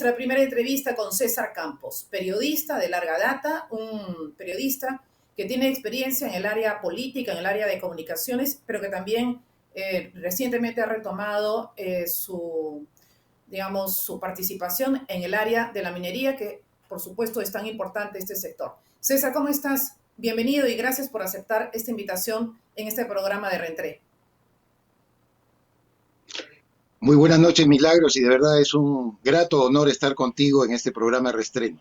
nuestra primera entrevista con César Campos, periodista de larga data, un periodista que tiene experiencia en el área política, en el área de comunicaciones, pero que también recientemente ha retomado su participación en el área de la minería, que por supuesto es tan importante este sector. César, ¿cómo estás? Bienvenido y gracias por aceptar esta invitación en este programa de Reentré. Muy buenas noches, Milagros, y de verdad es un grato honor estar contigo en este programa Reestreno.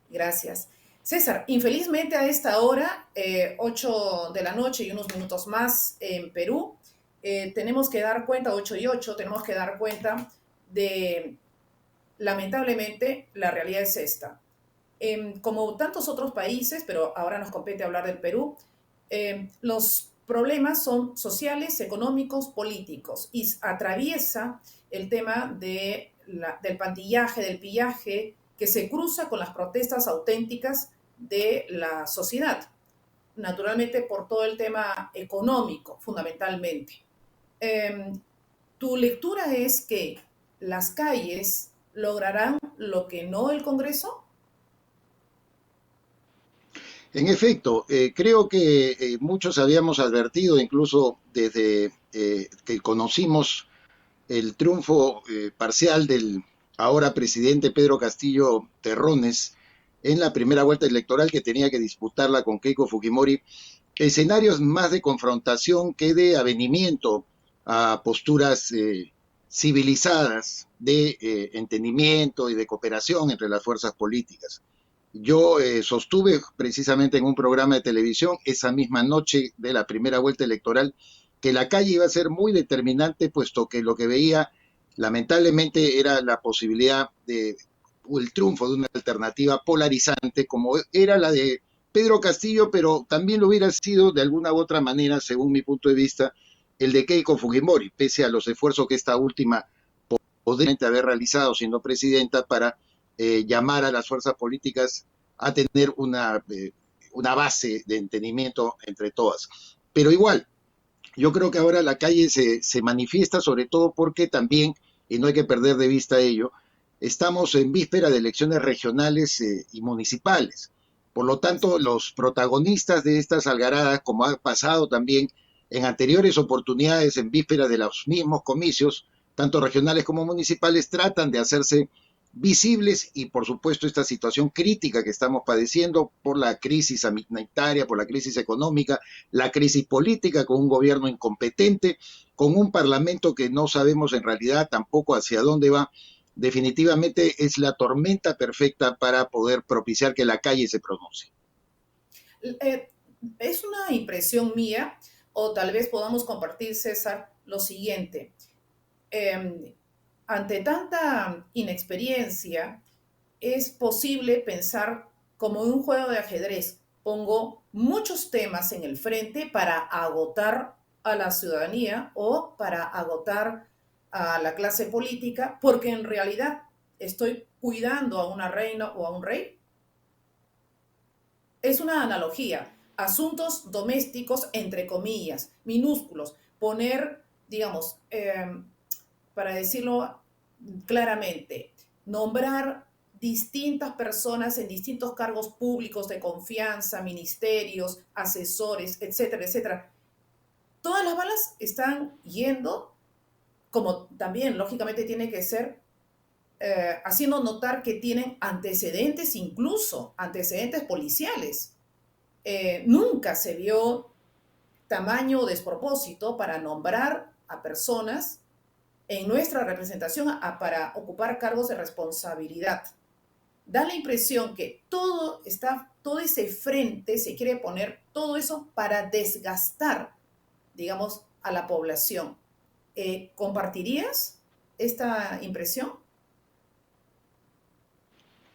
Gracias. César, infelizmente a esta hora, 8 de la noche y unos minutos más en Perú, tenemos que dar cuenta, 8 y 8, tenemos que dar cuenta de, lamentablemente, la realidad es esta. Como tantos otros países, pero ahora nos compete hablar del Perú, los problemas son sociales, económicos, políticos, y atraviesa el tema del pandillaje, del pillaje, que se cruza con las protestas auténticas de la sociedad, naturalmente por todo el tema económico, fundamentalmente. Tu lectura es que las calles lograrán lo que no el Congreso. En efecto, creo que muchos habíamos advertido, incluso desde que conocimos el triunfo parcial del ahora presidente Pedro Castillo Terrones en la primera vuelta electoral que tenía que disputarla con Keiko Fujimori, escenarios más de confrontación que de avenimiento a posturas civilizadas de entendimiento y de cooperación entre las fuerzas políticas. Yo sostuve precisamente en un programa de televisión esa misma noche de la primera vuelta electoral que la calle iba a ser muy determinante, puesto que lo que veía lamentablemente era la posibilidad de o el triunfo de una alternativa polarizante como era la de Pedro Castillo, pero también lo hubiera sido de alguna u otra manera, según mi punto de vista, el de Keiko Fujimori, pese a los esfuerzos que esta última podría haber realizado siendo presidenta para llamar a las fuerzas políticas a tener una base de entendimiento entre todas. Pero igual, yo creo que ahora la calle se manifiesta sobre todo porque también, y no hay que perder de vista ello, estamos en víspera de elecciones regionales y municipales. Por lo tanto, los protagonistas de estas algaradas, como ha pasado también en anteriores oportunidades, en víspera de los mismos comicios, tanto regionales como municipales, tratan de hacerse visibles y, por supuesto, esta situación crítica que estamos padeciendo por la crisis sanitaria, por la crisis económica, la crisis política, con un gobierno incompetente, con un parlamento que no sabemos en realidad tampoco hacia dónde va. Definitivamente es la tormenta perfecta para poder propiciar que la calle se pronuncie. Es una impresión mía, o tal vez podamos compartir, César, lo siguiente. Ante tanta inexperiencia, es posible pensar como en un juego de ajedrez. Pongo muchos temas en el frente para agotar a la ciudadanía o para agotar a la clase política, porque en realidad estoy cuidando a una reina o a un rey. Es una analogía. Asuntos domésticos, entre comillas, minúsculos. Poner, digamos, para decirlo claramente, nombrar distintas personas en distintos cargos públicos de confianza, ministerios, asesores, etcétera, etcétera. Todas las balas están yendo, como también lógicamente tiene que ser, haciendo notar que tienen antecedentes, incluso antecedentes policiales. Nunca se vio tamaño despropósito para nombrar a personas en nuestra representación para ocupar cargos de responsabilidad. Da la impresión que todo ese frente se quiere poner, todo eso para desgastar, digamos, a la población. ¿Compartirías esta impresión?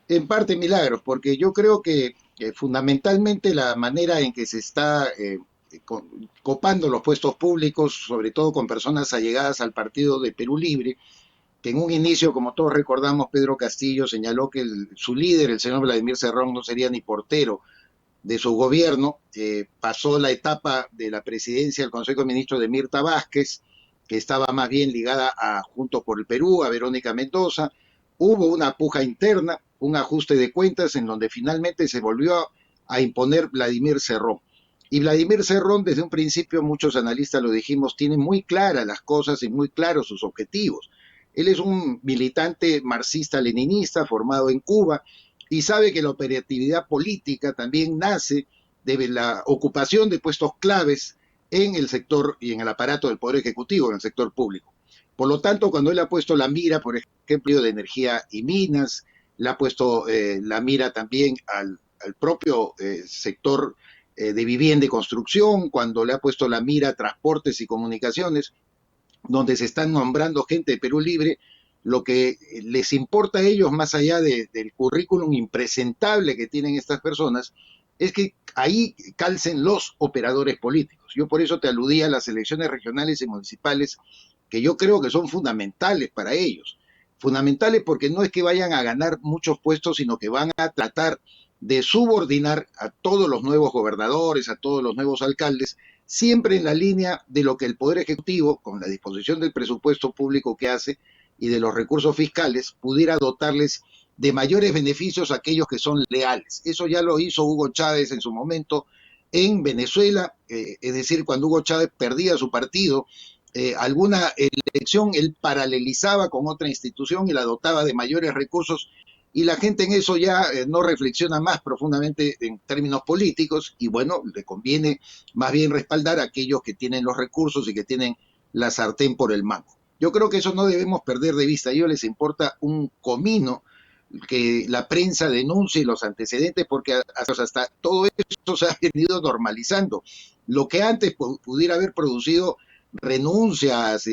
En parte milagros, porque yo creo que fundamentalmente la manera en que se está copando los puestos públicos, sobre todo con personas allegadas al partido de Perú Libre, que en un inicio, como todos recordamos, Pedro Castillo señaló que su líder, el señor Vladimir Cerrón, no sería ni portero de su gobierno. Pasó la etapa de la presidencia del Consejo de Ministros de Mirta Vázquez, que estaba más bien ligada a Juntos por el Perú, a Verónica Mendoza. hubo una puja interna, un ajuste de cuentas en donde finalmente se volvió a imponer Vladimir Cerrón. Y Vladimir Cerrón, desde un principio, muchos analistas lo dijimos, tiene muy claras las cosas y muy claros sus objetivos. Él es un militante marxista-leninista formado en Cuba y sabe que la operatividad política también nace de la ocupación de puestos claves en el sector y en el aparato del Poder Ejecutivo, en el sector público. Por lo tanto, cuando él ha puesto la mira, por ejemplo, de energía y minas, le ha puesto la mira también al propio sector de vivienda y construcción, cuando le ha puesto la mira a transportes y comunicaciones, donde se están nombrando gente de Perú Libre, lo que les importa a ellos, más allá del currículum impresentable que tienen estas personas, es que ahí calcen los operadores políticos. Yo por eso te aludía a las elecciones regionales y municipales, que yo creo que son fundamentales para ellos. Fundamentales porque no es que vayan a ganar muchos puestos, sino que van a tratar de subordinar a todos los nuevos gobernadores, a todos los nuevos alcaldes, siempre en la línea de lo que el Poder Ejecutivo, con la disposición del presupuesto público que hace y de los recursos fiscales, pudiera dotarles de mayores beneficios a aquellos que son leales. Eso ya lo hizo Hugo Chávez en su momento en Venezuela, es decir, cuando Hugo Chávez perdía su partido, alguna elección él paralelizaba con otra institución y la dotaba de mayores recursos, y la gente en eso ya no reflexiona más profundamente en términos políticos, y bueno, le conviene más bien respaldar a aquellos que tienen los recursos y que tienen la sartén por el mango. Yo creo que eso no debemos perder de vista. A ellos les importa un comino que la prensa denuncie los antecedentes, porque hasta todo esto se ha venido normalizando. Lo que antes pudiera haber producido renuncias,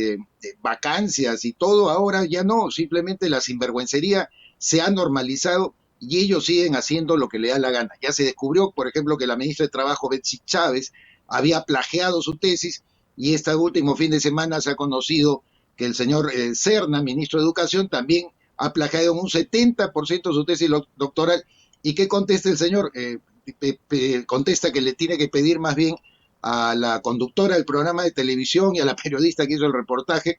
vacancias y todo, ahora ya no, simplemente la sinvergüencería se ha normalizado y ellos siguen haciendo lo que le da la gana. Ya se descubrió, por ejemplo, que la ministra de Trabajo, Betsy Chávez, había plagiado su tesis, y este último fin de semana se ha conocido que el señor Serna, ministro de Educación, también ha plagiado en un 70% su tesis doctoral. ¿Y qué contesta el señor? Contesta que le tiene que pedir más bien a la conductora del programa de televisión y a la periodista que hizo el reportaje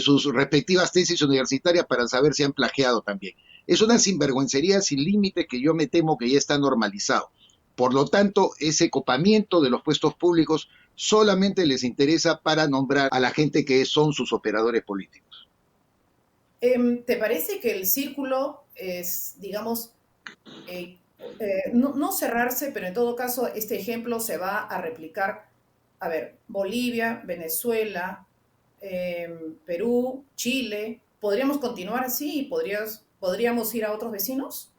sus respectivas tesis universitarias para saber si han plagiado también. Es una sinvergüencería sin límites que yo me temo que ya está normalizado. Por lo tanto, ese copamiento de los puestos públicos solamente les interesa para nombrar a la gente que son sus operadores políticos. ¿Te parece que el círculo es, digamos, no cerrarse, pero en todo caso este ejemplo se va a replicar? A ver, Bolivia, Venezuela, Perú, Chile. ¿Podríamos continuar así y podríamos ir a otros vecinos?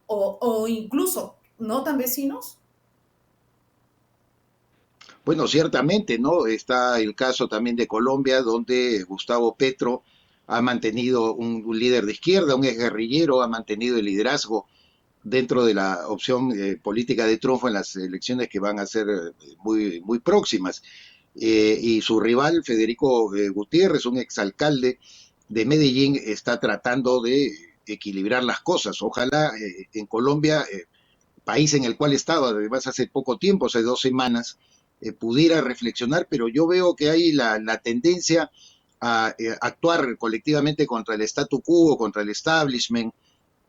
O incluso no tan vecinos. Bueno, ciertamente, ¿no? Está el caso también de Colombia, donde Gustavo Petro ha mantenido un líder de izquierda, un exguerrillero, ha mantenido el liderazgo dentro de la opción política de triunfo en las elecciones que van a ser muy próximas. Y su rival, Federico Gutiérrez, un exalcalde de Medellín, está tratando de equilibrar las cosas. Ojalá en Colombia, país en el cual estaba además hace poco tiempo, hace 2 semanas, pudiera reflexionar, pero yo veo que hay la tendencia a actuar colectivamente contra el statu quo, contra el establishment.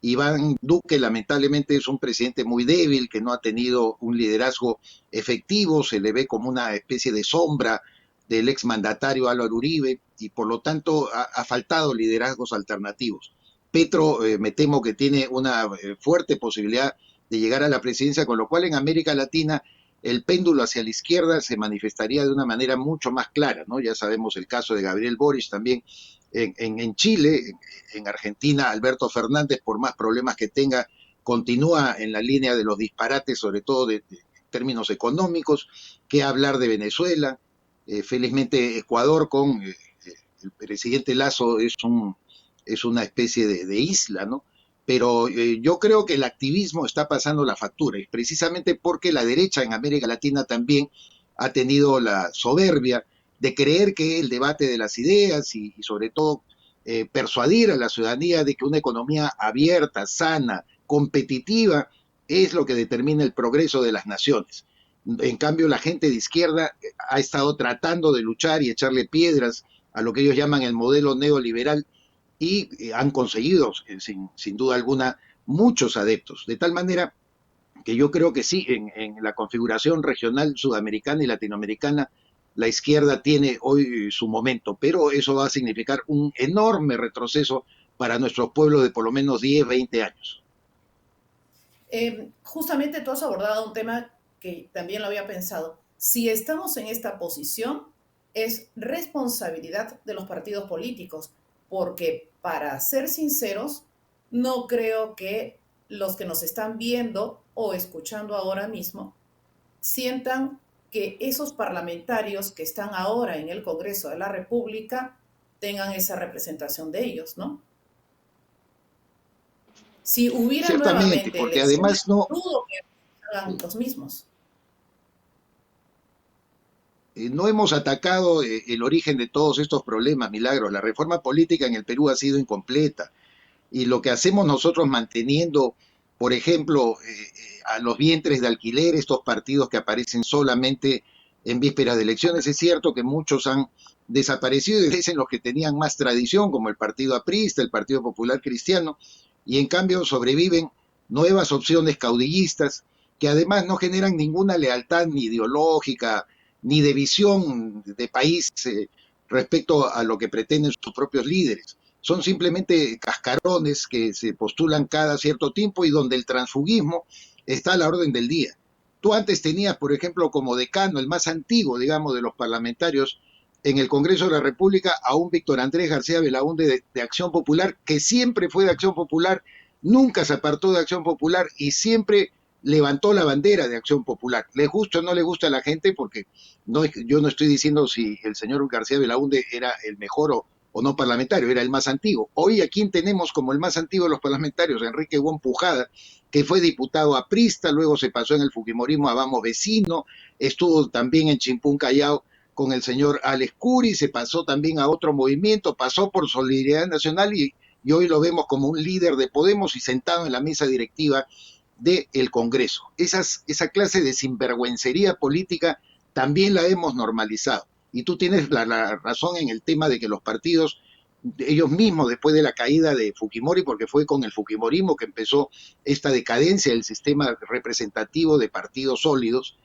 Iván Duque lamentablemente es un presidente muy débil, que no ha tenido un liderazgo efectivo, se le ve como una especie de sombra del exmandatario Álvaro Uribe, y por lo tanto ha faltado liderazgos alternativos. Petro me temo que tiene una fuerte posibilidad de llegar a la presidencia, con lo cual en América Latina el péndulo hacia la izquierda se manifestaría de una manera mucho más clara, ¿no? Ya sabemos el caso de Gabriel Boric también en Chile, en Argentina, Alberto Fernández, por más problemas que tenga, continúa en la línea de los disparates, sobre todo de términos económicos. ¿Qué hablar de Venezuela? Felizmente Ecuador con el presidente Lazo es una especie de isla, ¿no? Pero yo creo que el activismo está pasando la factura, y precisamente porque la derecha en América Latina también ha tenido la soberbia de creer que el debate de las ideas y sobre todo persuadir a la ciudadanía de que una economía abierta, sana, competitiva, es lo que determina el progreso de las naciones. En cambio, la gente de izquierda ha estado tratando de luchar y echarle piedras a lo que ellos llaman el modelo neoliberal, y han conseguido, sin duda alguna, muchos adeptos. De tal manera que yo creo que sí, en la configuración regional sudamericana y latinoamericana, la izquierda tiene hoy su momento, pero eso va a significar un enorme retroceso para nuestros pueblos de por lo menos 10, 20 años. Justamente tú has abordado un tema que también lo había pensado. Si estamos en esta posición, es responsabilidad de los partidos políticos, porque para ser sinceros, no creo que los que nos están viendo o escuchando ahora mismo sientan que esos parlamentarios que están ahora en el Congreso de la República tengan esa representación de ellos, ¿no? Si hubiera Ciertamente, nuevamente porque elecciones, además no, dudo que hagan los mismos. no hemos atacado el origen de todos estos problemas, Milagros. La reforma política en el Perú ha sido incompleta. Y lo que hacemos nosotros manteniendo, por ejemplo, a los vientres de alquiler, estos partidos que aparecen solamente en vísperas de elecciones, es cierto que muchos han desaparecido y dicen los que tenían más tradición, como el Partido Aprista, el Partido Popular Cristiano, y en cambio sobreviven nuevas opciones caudillistas que además no generan ninguna lealtad ni ideológica ni de visión de país respecto a lo que pretenden sus propios líderes. Son simplemente cascarones que se postulan cada cierto tiempo y donde el transfugismo está a la orden del día. Tú antes tenías, por ejemplo, como decano, el más antiguo, digamos, de los parlamentarios en el Congreso de la República, a un Víctor Andrés García Belaúnde de Acción Popular, que siempre fue de Acción Popular, nunca se apartó de Acción Popular y siempre levantó la bandera de Acción Popular. Le gusta o no le gusta a la gente, porque no, yo no estoy diciendo si el señor García Belaúnde era el mejor o no parlamentario, era el más antiguo. Hoy a quién tenemos como el más antiguo de los parlamentarios, Enrique Huón Pujada, que fue diputado aprista, luego se pasó en el fujimorismo a Vamos Vecino, estuvo también en Chimpún Callao con el señor Alex Curi, se pasó también a otro movimiento, pasó por Solidaridad Nacional y hoy lo vemos como un líder de Podemos y sentado en la mesa directiva del Congreso. Esa clase de sinvergüencería política también la hemos normalizado. Y tú tienes la razón en el tema de que los partidos, ellos mismos, después de la caída de Fujimori, porque fue con el Fujimorismo que empezó esta decadencia del sistema representativo de partidos sólidos,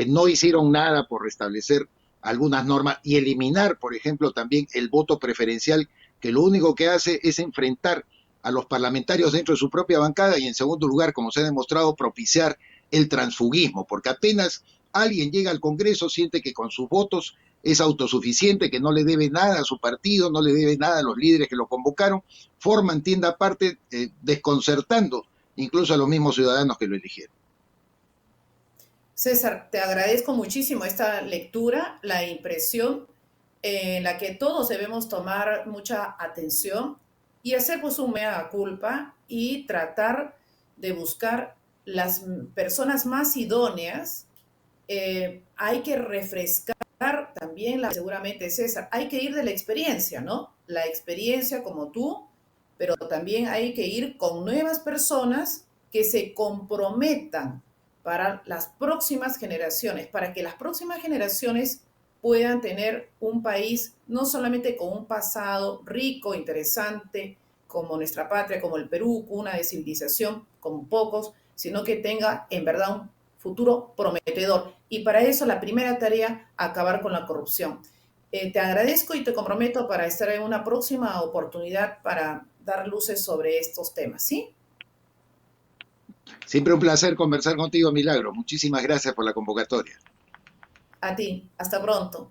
no hicieron nada por restablecer algunas normas y eliminar, por ejemplo, también el voto preferencial, que lo único que hace es enfrentar a los parlamentarios dentro de su propia bancada y, en segundo lugar, como se ha demostrado, propiciar el transfugismo, porque apenas alguien llega al Congreso, siente que con sus votos es autosuficiente, que no le debe nada a su partido, no le debe nada a los líderes que lo convocaron, forman tienda aparte, desconcertando incluso a los mismos ciudadanos que lo eligieron. César, te agradezco muchísimo esta lectura, la impresión en la que todos debemos tomar mucha atención y hacer pues un mea culpa y tratar de buscar las personas más idóneas. Hay que refrescar también, seguramente César, hay que ir de la experiencia, ¿no? La experiencia como tú, pero también hay que ir con nuevas personas que se comprometan para las próximas generaciones, para que las próximas generaciones puedan tener un país no solamente con un pasado rico, interesante, como nuestra patria, como el Perú, cuna de civilización, como pocos, sino que tenga en verdad un futuro prometedor. Y para eso la primera tarea, acabar con la corrupción. Te agradezco y te comprometo para estar en una próxima oportunidad para dar luces sobre estos temas, ¿sí? Siempre un placer conversar contigo, Milagro. Muchísimas gracias por la convocatoria. A ti, hasta pronto.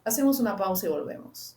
Hacemos una pausa y volvemos.